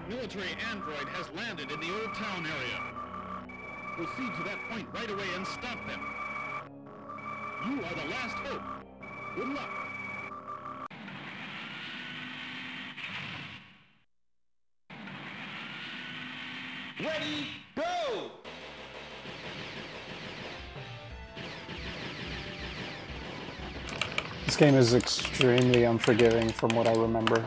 military android has landed in the Old Town area. Proceed to that point right away and stop them. You are the last hope. Good luck. Ready, go! This game is extremely unforgiving from what I remember.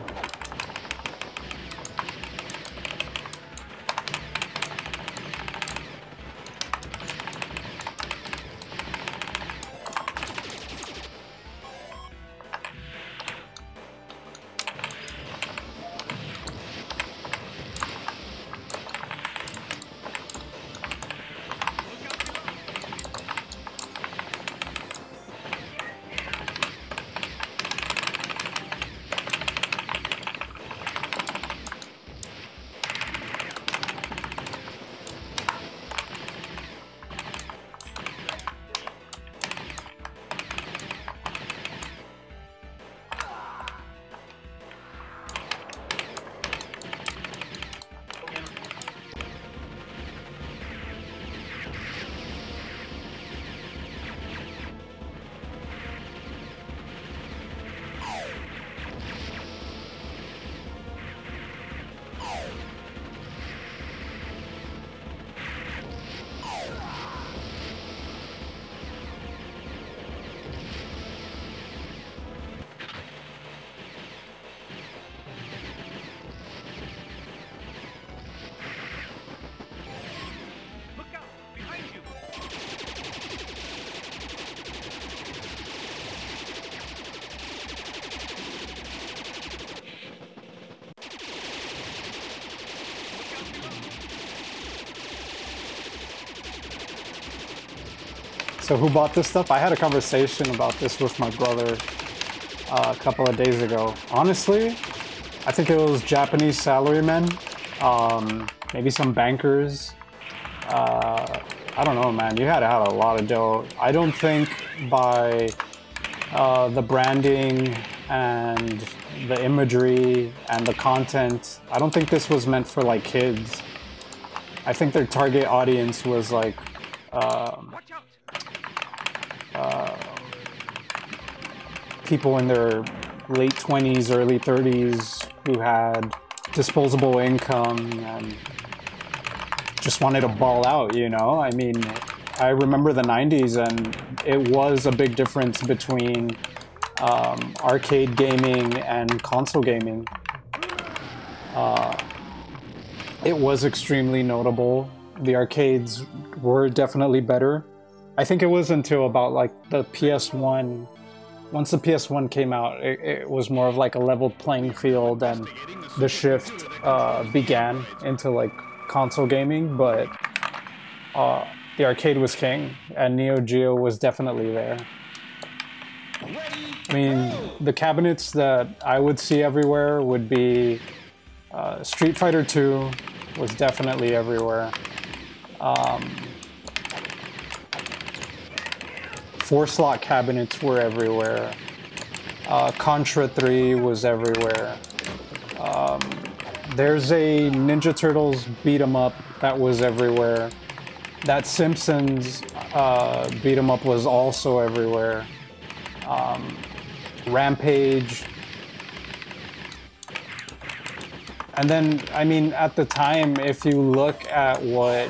So who bought this stuff? I had a conversation about this with my brother a couple of days ago. Honestly, I think it was Japanese salarymen, maybe some bankers. I don't know, man. You had to have a lot of dough. I don't think by the branding and the imagery and the content, I don't think this was meant for like kids. I think their target audience was like people in their late 20s, early 30s who had disposable income and just wanted to ball out, you know? I mean, I remember the 90s and it was a big difference between arcade gaming and console gaming. It was extremely notable. The arcades were definitely better. I think it was until about like the PS1. Once the PS1 came out, it was more of like a level playing field and the shift began into like console gaming, but the arcade was king and Neo Geo was definitely there. I mean, the cabinets that I would see everywhere would be Street Fighter 2 was definitely everywhere. 4-slot cabinets were everywhere. Contra 3 was everywhere. There's a Ninja Turtles beat 'em up that was everywhere. That Simpsons beat 'em up was also everywhere. Rampage. And then, I mean, at the time, if you look at what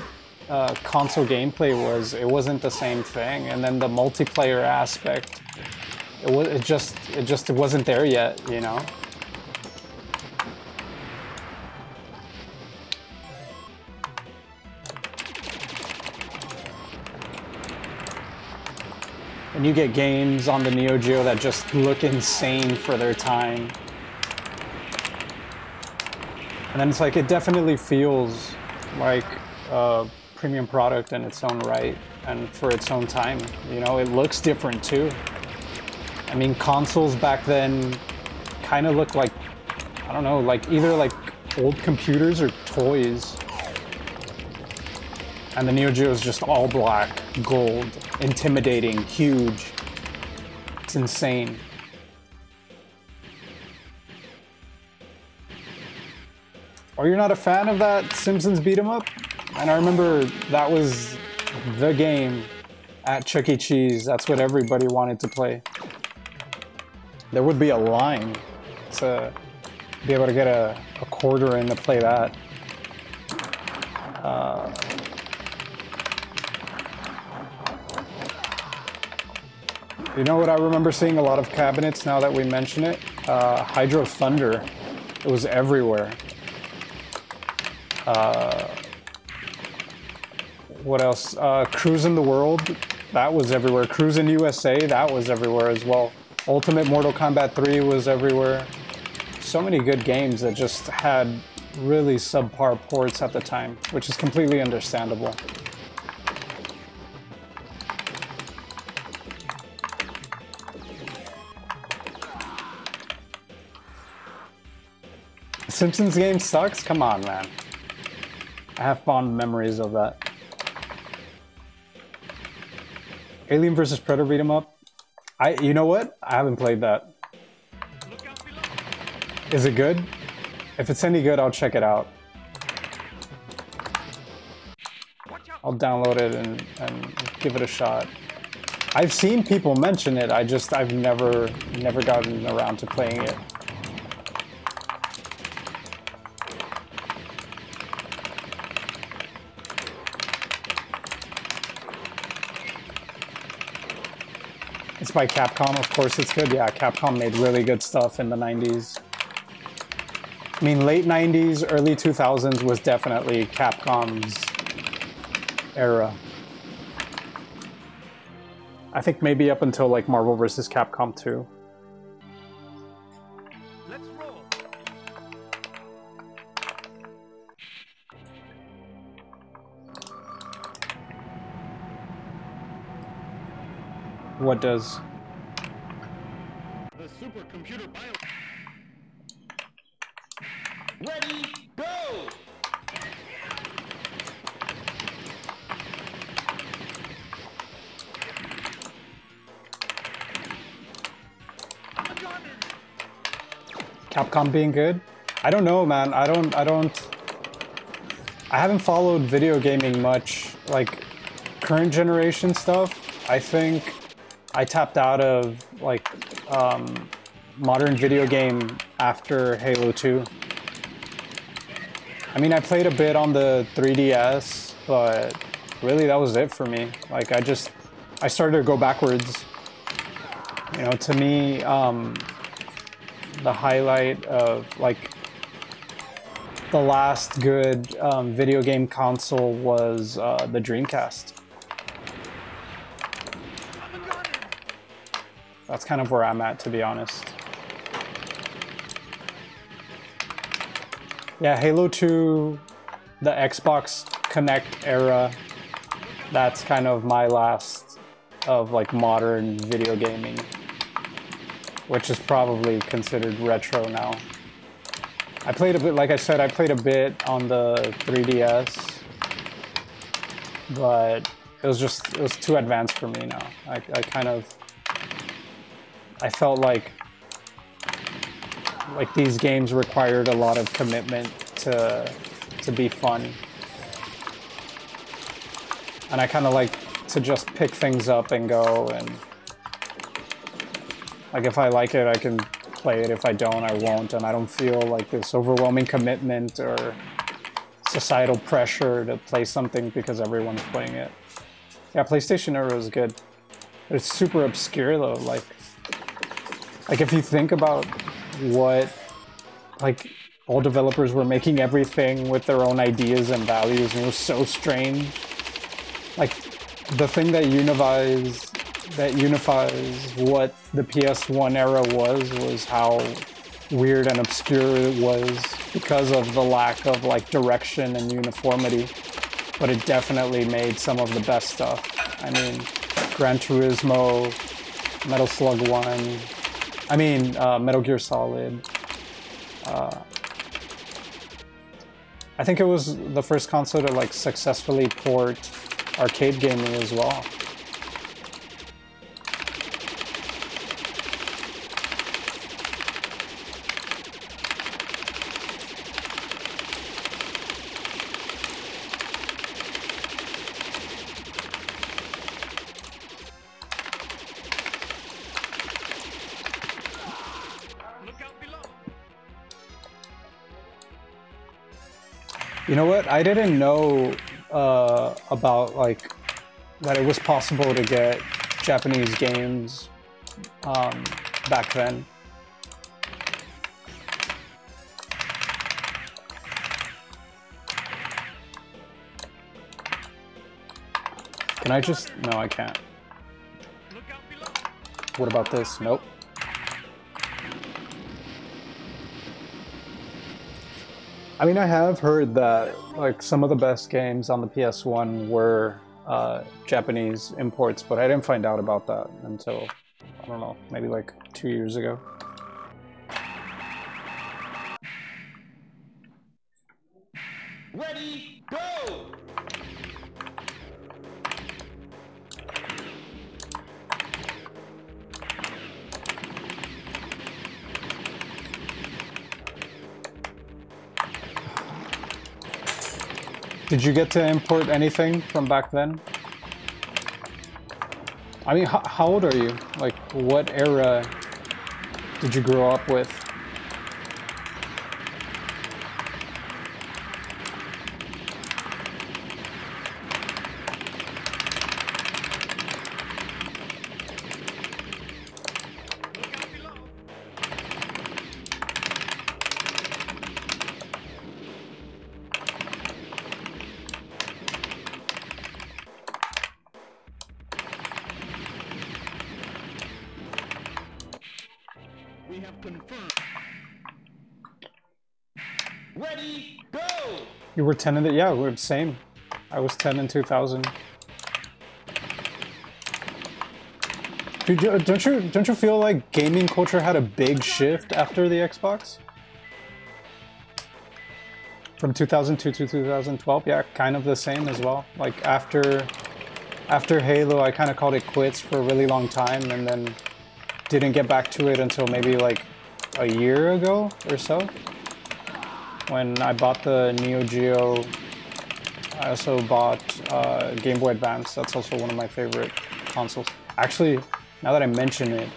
console gameplay was, it wasn't the same thing. And then the multiplayer aspect, it just wasn't there yet, you know? And you get games on the Neo Geo that just look insane for their time. And then it's like, it definitely feels like a premium product in its own right and for its own time. You know, it looks different too. I mean, consoles back then kind of looked like, I don't know, like either like old computers or toys. And the Neo Geo is just all black, gold, intimidating, huge. It's insane. Or you're not a fan of that Simpsons beat 'em up? And I remember that was the game at Chuck E. Cheese. That's what everybody wanted to play. There would be a line to be able to get a quarter in to play that. You know what I remember seeing a lot of cabinets now that we mention it? Hydro Thunder. It was everywhere. What else? Cruisin' the World. That was everywhere. Cruisin' USA. That was everywhere as well. Ultimate Mortal Kombat 3 was everywhere. So many good games that just had really subpar ports at the time, which is completely understandable. Simpsons game sucks? Come on, man. I have fond memories of that. Alien vs. Predator beat 'em up? You know what? I haven't played that. Is it good? If it's any good, I'll check it out. I'll download it and give it a shot. I've seen people mention it, I've never gotten around to playing it. It's by Capcom, of course it's good. Yeah, Capcom made really good stuff in the 90s. I mean, late 90s, early 2000s was definitely Capcom's era. I think maybe up until like Marvel vs. Capcom 2. Let's roll. What does? The supercomputer bio... Ready, go! Capcom being good? I don't know, man. I haven't followed video gaming much. Like, current generation stuff, I think I tapped out of, like, modern video game after Halo 2. I mean, I played a bit on the 3DS, but really that was it for me. Like, I started to go backwards. You know, to me, the highlight of, like, the last good video game console was the Dreamcast. That's kind of where I'm at, to be honest. Yeah, Halo 2, the Xbox Connect era, that's kind of my last of, like, modern video gaming, which is probably considered retro now. I played a bit, like I said, I played a bit on the 3DS, but it was too advanced for me now. I felt like these games required a lot of commitment to be fun. And I kind of like to just pick things up and go, and like if I like it, I can play it. If I don't, I won't. And I don't feel like this overwhelming commitment or societal pressure to play something because everyone's playing it. Yeah, PlayStation era is good. But it's super obscure though. Like if you think about what, like, all developers were making everything with their own ideas and values, and it was so strange. Like, the thing that unifies what the PS1 era was how weird and obscure it was because of the lack of, like, direction and uniformity. But it definitely made some of the best stuff. I mean, Gran Turismo, Metal Slug 1, Metal Gear Solid. I think it was the first console to, like, successfully port arcade gaming as well. You know what? I didn't know about like that it was possible to get Japanese games back then. Can I just... No, I can't. What about this? Nope. I mean, I have heard that like some of the best games on the PS1 were Japanese imports, but I didn't find out about that until, I don't know, maybe like 2 years ago. Ready, go! Did you get to import anything from back then? I mean, how old are you? Like, what era did you grow up with? We have confirmed. Ready, go! You were 10 in the... Yeah, we're the same. I was 10 in 2000. Dude, don't you feel like gaming culture had a big shift after the Xbox? From 2002 to 2012? Yeah, kind of the same as well. Like, after Halo, I kind of called it quits for a really long time, and then didn't get back to it until maybe like a year ago or so. When I bought the Neo Geo, I also bought Game Boy Advance. That's also one of my favorite consoles. Actually, now that I mention it,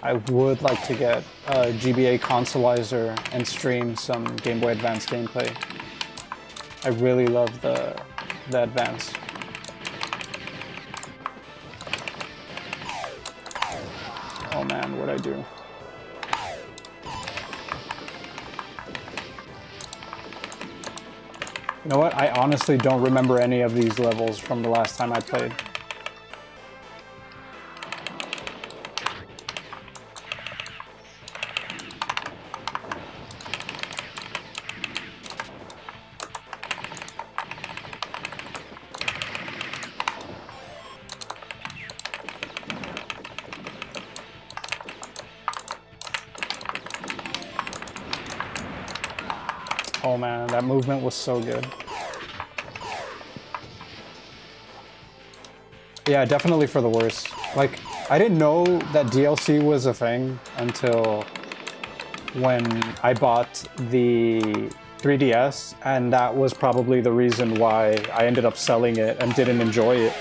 I would like to get a GBA Consoleizer and stream some Game Boy Advance gameplay. I really love the Advance. Oh man, what'd I do? You know what? I honestly don't remember any of these levels from the last time I played. Oh man, that movement was so good. Yeah, definitely for the worse. Like, I didn't know that DLC was a thing until when I bought the 3DS, and that was probably the reason why I ended up selling it and didn't enjoy it.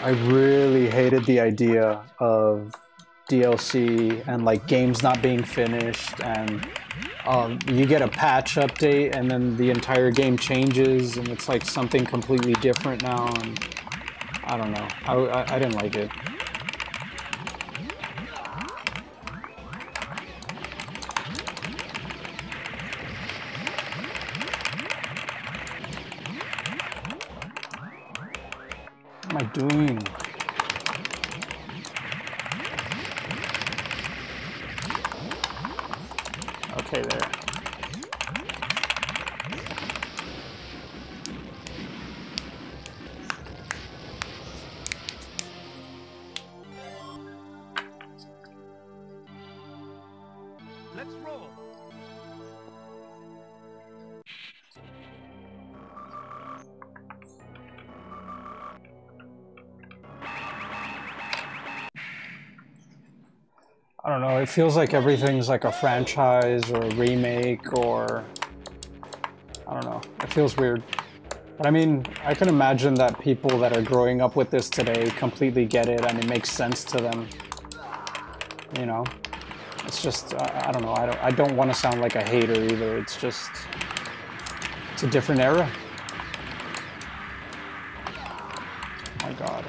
I really hated the idea of DLC and like games not being finished, and you get a patch update and then the entire game changes and it's like something completely different now, and I don't know. I didn't like it. What am I doing? Okay, there. Let's roll. I don't know, it feels like everything's like a franchise or a remake, or I don't know, it feels weird. But I mean, I can imagine that people that are growing up with this today completely get it and it makes sense to them. You know? It's just, I don't know, I don't want to sound like a hater either. It's just, It's a different era. Oh my god.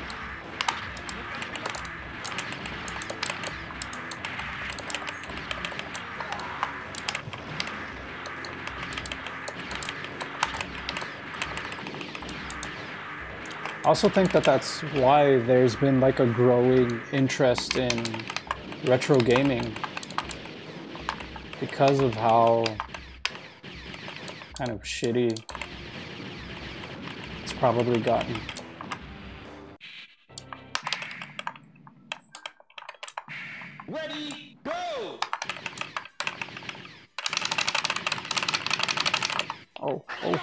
I also think that that's why there's been like a growing interest in retro gaming, because of how kind of shitty it's probably gotten. Ready, go! Oh, oh.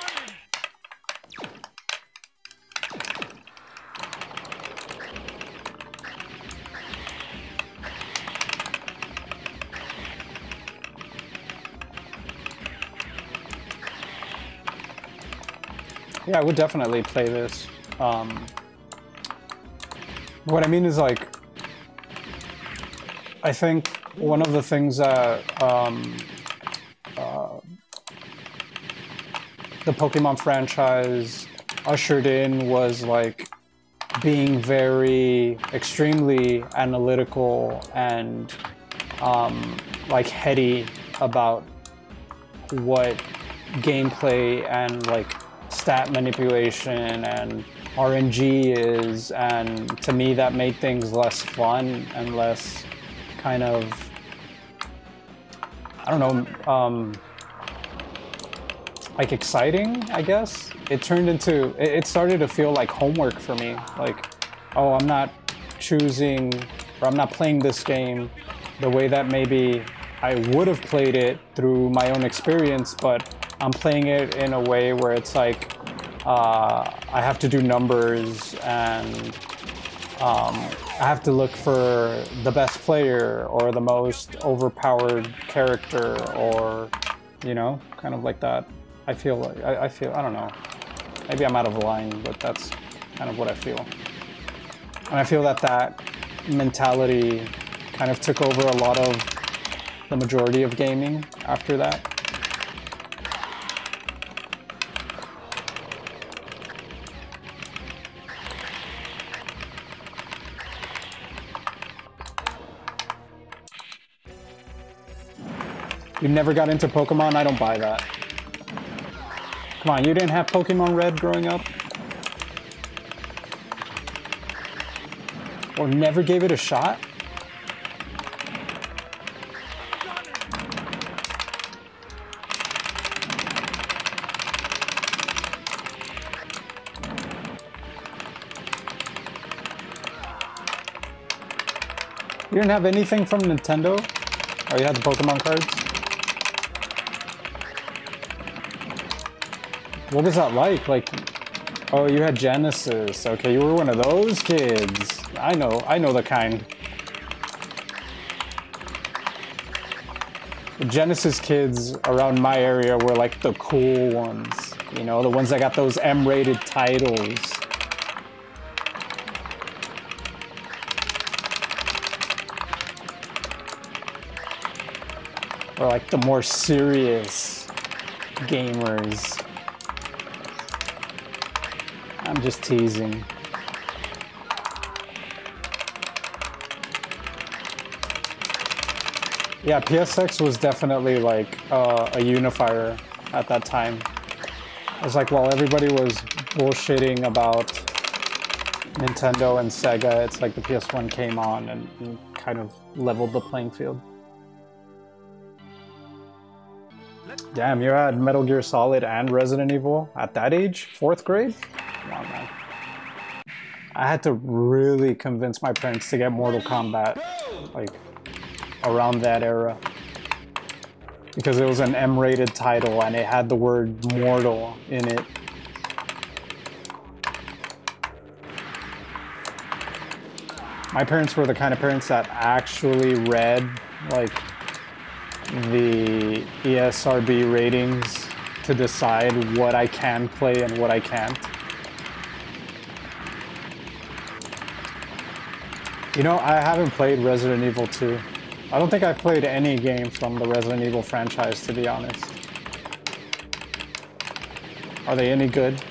Yeah, I would definitely play this. What I mean is, like, I think one of the things that the Pokemon franchise ushered in was, like, being very extremely analytical and like heady about what gameplay and like stat manipulation and RNG is, and to me that made things less fun and less kind of, I don't know, like exciting, I guess. It turned into, it started to feel like homework for me. Like, oh, I'm not choosing, or I'm not playing this game the way that maybe I would have played it through my own experience, but I'm playing it in a way where it's like, I have to do numbers and I have to look for the best player or the most overpowered character, or, you know, kind of like that. I feel, I don't know, maybe I'm out of line, but that's kind of what I feel. And I feel that that mentality kind of took over a lot of the majority of gaming after that. You never got into Pokemon? I don't buy that. Come on, you didn't have Pokemon Red growing up? Or never gave it a shot? You didn't have anything from Nintendo? Oh, you had the Pokemon cards? What was that like? Like, oh, you had Genesis. Okay, you were one of those kids. I know the kind. The Genesis kids around my area were like the cool ones. You know, the ones that got those M-rated titles. Or like the more serious gamers. I'm just teasing. Yeah, PSX was definitely like a unifier at that time. It was like while everybody was bullshitting about Nintendo and Sega, it's like the PS1 came on and kind of leveled the playing field. Damn, you had Metal Gear Solid and Resident Evil at that age? 4th grade? Come on, man. I had to really convince my parents to get Mortal Kombat, like, around that era. Because it was an M-rated title and it had the word mortal in it. My parents were the kind of parents that actually read, like, the ESRB ratings to decide what I can play and what I can't. You know, I haven't played Resident Evil 2. I don't think I've played any game from the Resident Evil franchise, to be honest. Are they any good?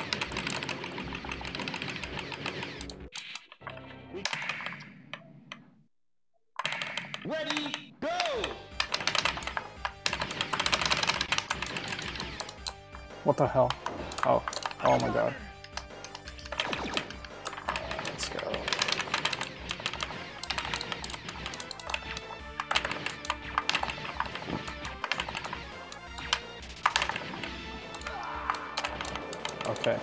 Ready, go! What the hell? Oh. Oh my god. Let's go. Okay.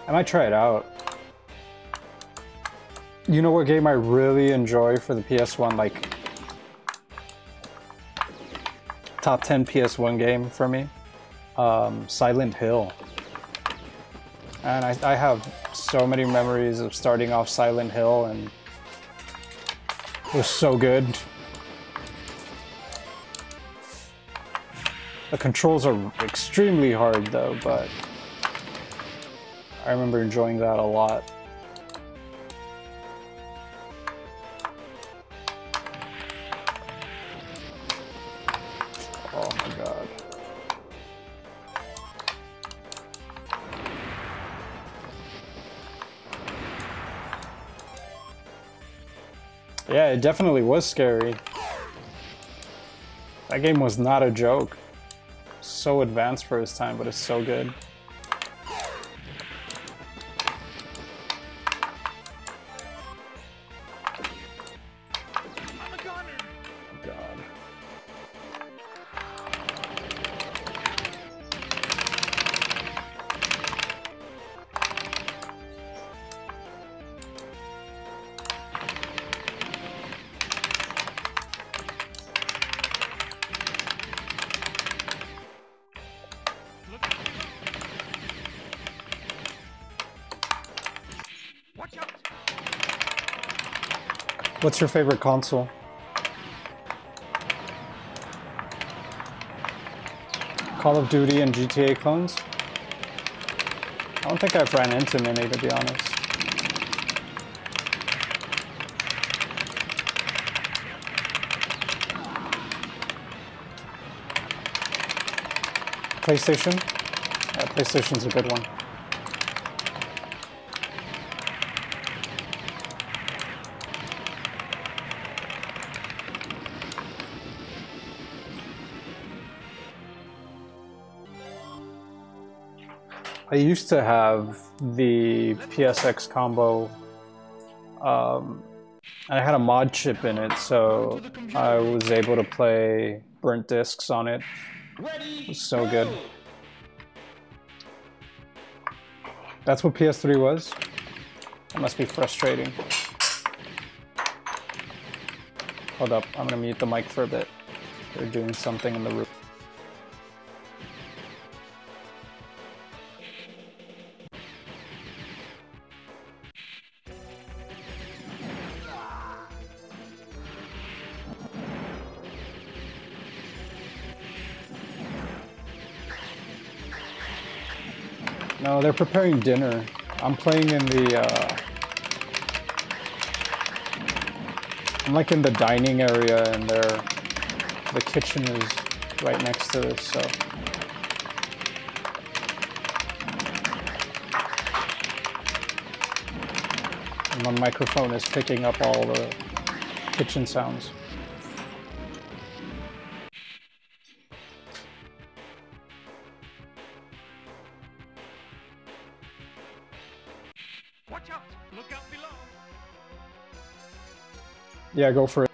I might try it out. You know what game I really enjoy for the PS1, like top 10 PS1 game for me? Silent Hill. And I have so many memories of starting off Silent Hill, and it was so good. The controls are extremely hard though, but I remember enjoying that a lot. Oh my god. Yeah, it definitely was scary. That game was not a joke. So advanced for its time, but it's so good. What's your favorite console? Call of Duty and GTA clones? I don't think I've ran into many, to be honest. PlayStation? Yeah, PlayStation's a good one. I used to have the PSX combo, and I had a mod chip in it, so I was able to play burnt discs on it. It was so good. That's what PS3 was? That must be frustrating. Hold up, I'm gonna mute the mic for a bit. They're doing something in the room. No, they're preparing dinner. I'm playing in the, I'm like in the dining area, and the kitchen is right next to this, so. And my microphone is picking up all the kitchen sounds. Watch out! Look out below! Yeah, go for it.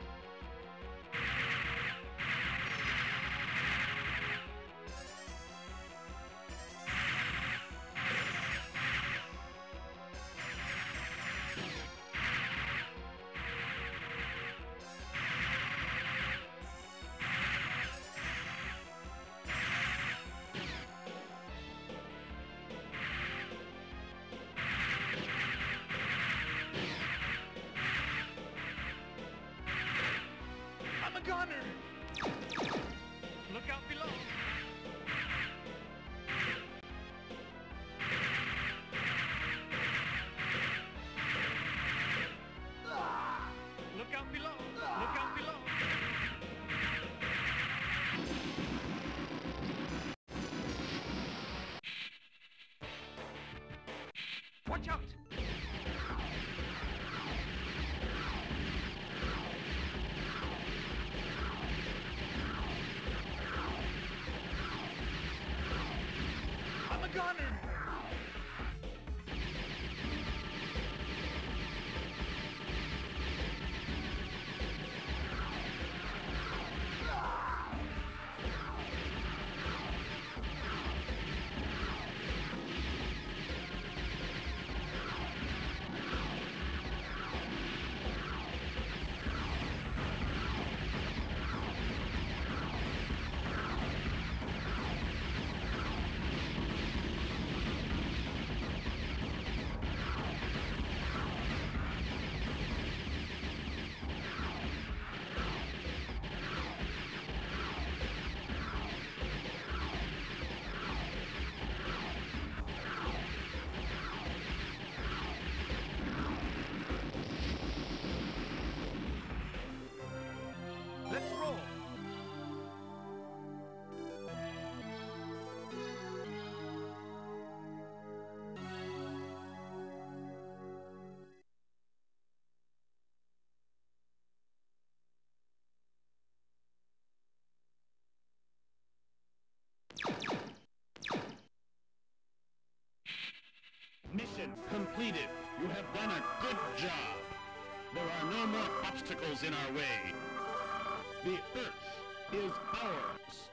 I'm a gunner! Look out below! Watch out! I'm a gunner! Let's roll! Mission completed. You have done a good job. There are no more obstacles in our way. The Earth is ours.